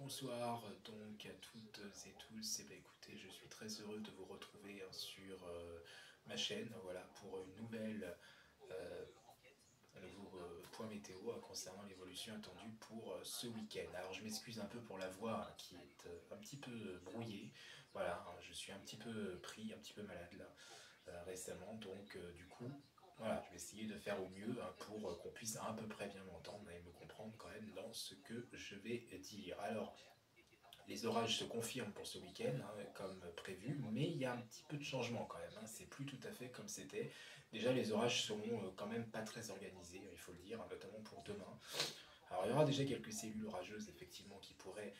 Bonsoir donc à toutes et tous. Et bien écoutez, je suis très heureux de vous retrouver sur ma chaîne, voilà, pour une nouvelle, euh, un nouveau point météo concernant l'évolution attendue pour ce week-end. Alors je m'excuse un peu pour la voix qui est un petit peu brouillée. Voilà, je suis un petit peu pris, un petit peu malade là récemment, donc du coup. Voilà, je vais essayer de faire au mieux pour qu'on puisse à peu près bien m'entendre et me comprendre quand même dans ce que je vais dire. Alors, les orages se confirment pour ce week-end, comme prévu, mais il y a un petit peu de changement quand même. C'est plus tout à fait comme c'était. Déjà, les orages seront quand même pas très organisés, il faut le dire, notamment pour demain. Alors, il y aura déjà quelques cellules orageuses, effectivement, qui pourraient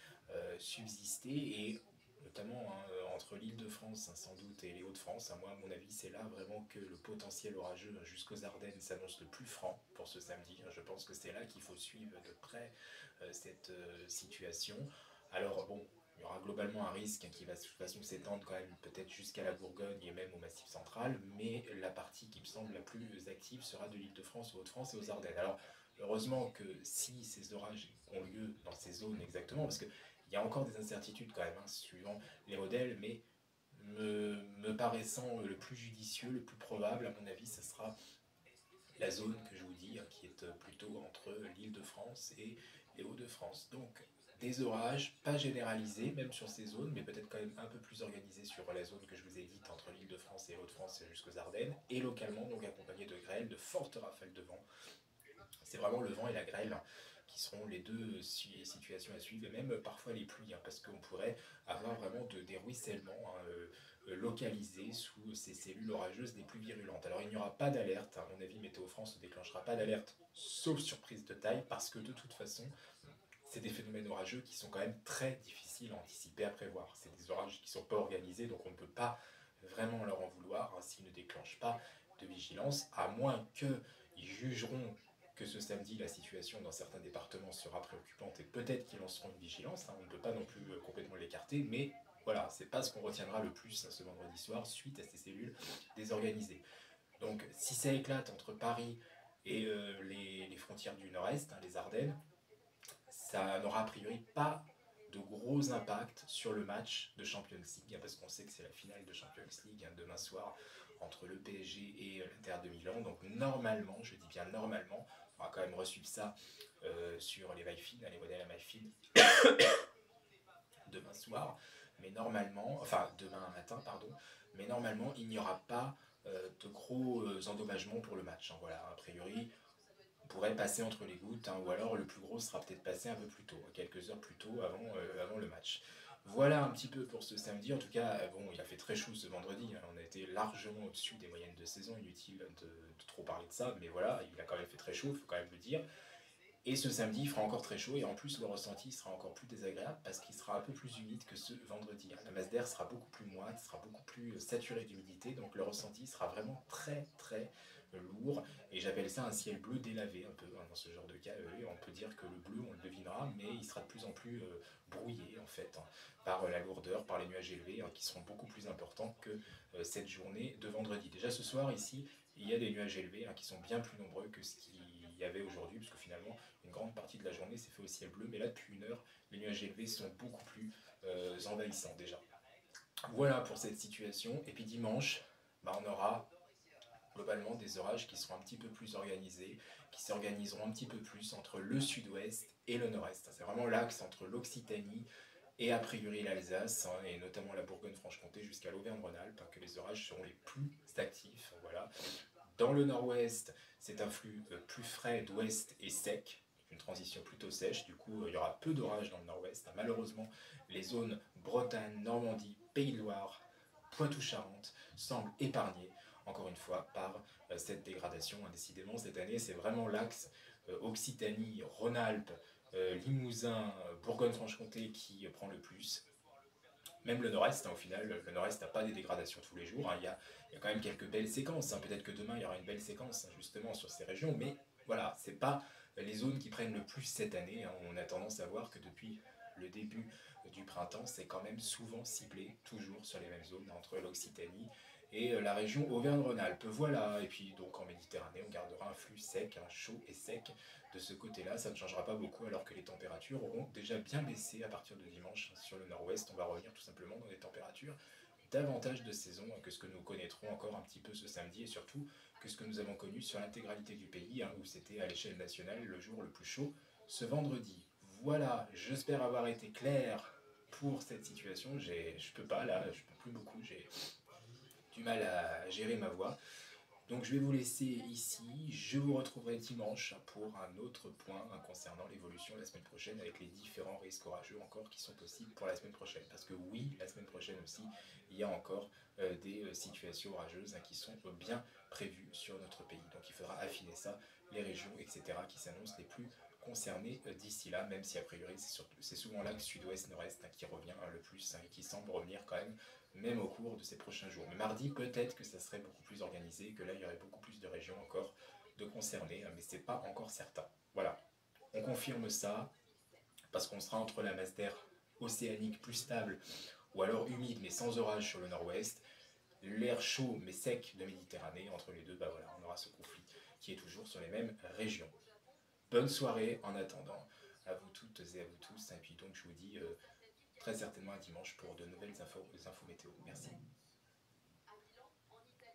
subsister, et notamment entre l'Île-de-France, sans doute, et les Hauts-de-France. Moi, à mon avis, c'est là vraiment que le potentiel orageux jusqu'aux Ardennes s'annonce le plus franc pour ce samedi. Je pense que c'est là qu'il faut suivre de près cette situation. Alors bon, il y aura globalement un risque qui va de toute façon s'étendre quand même peut-être jusqu'à la Bourgogne et même au Massif central, mais la partie qui me semble la plus active sera de l'Île-de-France aux Hauts-de-France et aux Ardennes. Alors heureusement que si ces orages ont lieu dans ces zones exactement, parce qu'il y a encore des incertitudes quand même, suivant les modèles, mais me paraissant le plus judicieux, le plus probable, à mon avis, ce sera la zone que je vous dis, qui est plutôt entre l'Île-de-France et les Hauts-de-France. Donc des orages, pas généralisés même sur ces zones, mais peut-être quand même un peu plus organisés sur la zone que je vous ai dite entre l'Île-de-France et les Hauts-de-France jusqu'aux Ardennes, et localement donc accompagnés de grêles, de fortes rafales de vent. C'est vraiment le vent et la grêle qui seront les deux situations à suivre, et même parfois les pluies, parce qu'on pourrait avoir vraiment des ruissellements localisés sous ces cellules orageuses des plus virulentes. Alors il n'y aura pas d'alerte, à mon avis Météo France ne déclenchera pas d'alerte, sauf surprise de taille, parce que de toute façon, c'est des phénomènes orageux qui sont quand même très difficiles à anticiper, à prévoir. C'est des orages qui ne sont pas organisés, donc on ne peut pas vraiment leur en vouloir s'ils ne déclenchent pas de vigilance, à moins qu'ils jugeront que ce samedi, la situation dans certains départements sera préoccupante, et peut-être qu'ils lanceront une vigilance. On ne peut pas non plus complètement l'écarter, mais voilà, c'est pas ce qu'on retiendra le plus ce vendredi soir suite à ces cellules désorganisées. Donc si ça éclate entre Paris et les frontières du nord-est, les Ardennes, ça n'aura a priori pas de gros impacts sur le match de Champions League, parce qu'on sait que c'est la finale de Champions League demain soir entre le PSG et l'Inter de Milan. Donc normalement, je dis bien normalement, on va quand même reçu ça sur les MyFin, les modèles à MyFin demain soir, mais normalement, enfin demain matin, pardon, mais normalement il n'y aura pas de gros endommagements pour le match. Voilà, a priori, on pourrait passer entre les gouttes, ou alors le plus gros sera peut-être passé un peu plus tôt, quelques heures plus tôt avant le match. Voilà un petit peu pour ce samedi. En tout cas, bon, il a fait très chaud ce vendredi. On a été largement au-dessus des moyennes de saison. Inutile de trop parler de ça, mais voilà, il a quand même fait très chaud, il faut quand même le dire. Et ce samedi, il fera encore très chaud, et en plus, le ressenti sera encore plus désagréable parce qu'il sera un peu plus humide que ce vendredi. La masse d'air sera beaucoup plus moite, sera beaucoup plus saturée d'humidité, donc le ressenti sera vraiment très très lourd. Et j'appelle ça un ciel bleu délavé, un peu dans ce genre de cas. On peut dire que le bleu, on le devinera, mais il sera de plus en plus brouillé en fait, par la lourdeur, par les nuages élevés, qui seront beaucoup plus importants que cette journée de vendredi. Déjà ce soir, ici, il y a des nuages élevés qui sont bien plus nombreux que ce qu'il y avait aujourd'hui, puisque finalement, une grande partie de la journée s'est fait au ciel bleu, mais là, depuis une heure, les nuages élevés sont beaucoup plus envahissants déjà. Voilà pour cette situation. Et puis dimanche, on aura globalement des orages qui seront un petit peu plus organisés, qui s'organiseront un petit peu plus entre le sud-ouest et le nord-est. C'est vraiment l'axe entre l'Occitanie et a priori l'Alsace, et notamment la Bourgogne-Franche-Comté jusqu'à l'Auvergne-Rhône-Alpes, que les orages seront les plus actifs. Voilà. Dans le nord-ouest, c'est un flux plus frais d'ouest et sec, une transition plutôt sèche. Du coup, il y aura peu d'orages dans le nord-ouest. Malheureusement, les zones Bretagne, Normandie, Pays de Loire, Poitou-Charentes semblent épargnées, encore une fois, par cette dégradation. Décidément, cette année, c'est vraiment l'axe Occitanie, Rhône-Alpes, Limousin, Bourgogne-Franche-Comté qui prend le plus. Même le nord-est, au final, le nord-est n'a pas des dégradations tous les jours. Il y a quand même quelques belles séquences. Peut-être que demain, il y aura une belle séquence justement sur ces régions, mais voilà, c'est pas les zones qui prennent le plus cette année. On a tendance à voir que depuis le début du printemps, c'est quand même souvent ciblé, toujours sur les mêmes zones, entre l'Occitanie et la région Auvergne-Rhône-Alpes. Voilà, et puis donc en Méditerranée, on gardera un flux sec, chaud et sec. De ce côté-là, ça ne changera pas beaucoup alors que les températures auront déjà bien baissé à partir de dimanche sur le nord-ouest. On va revenir tout simplement dans des températures davantage de saison que ce que nous connaîtrons encore un petit peu ce samedi et surtout que ce que nous avons connu sur l'intégralité du pays, où c'était à l'échelle nationale le jour le plus chaud ce vendredi. Voilà, j'espère avoir été clair pour cette situation. Je peux pas là, je peux plus beaucoup, j'ai du mal à gérer ma voix. Donc je vais vous laisser ici, je vous retrouverai dimanche pour un autre point concernant l'évolution la semaine prochaine avec les différents risques orageux encore qui sont possibles pour la semaine prochaine. Parce que oui, la semaine prochaine aussi, il y a encore des situations orageuses qui sont bien prévues sur notre pays. Donc il faudra affiner ça, les régions, etc. qui s'annoncent les plus concernées d'ici là, même si a priori c'est souvent là que sud-ouest, nord-est qui revient le plus et qui semble revenir quand même au cours de ces prochains jours. Mais mardi, peut-être que ça serait beaucoup plus organisé, que là, il y aurait beaucoup plus de régions encore de concernées, mais c'est pas encore certain. Voilà, on confirme ça, parce qu'on sera entre la masse d'air océanique plus stable, ou alors humide mais sans orage sur le nord-ouest, l'air chaud mais sec de Méditerranée, entre les deux, bah voilà, on aura ce conflit qui est toujours sur les mêmes régions. Bonne soirée en attendant, à vous toutes et à vous tous, et puis donc je vous dis très certainement à dimanche pour de nouvelles infos météo. Merci.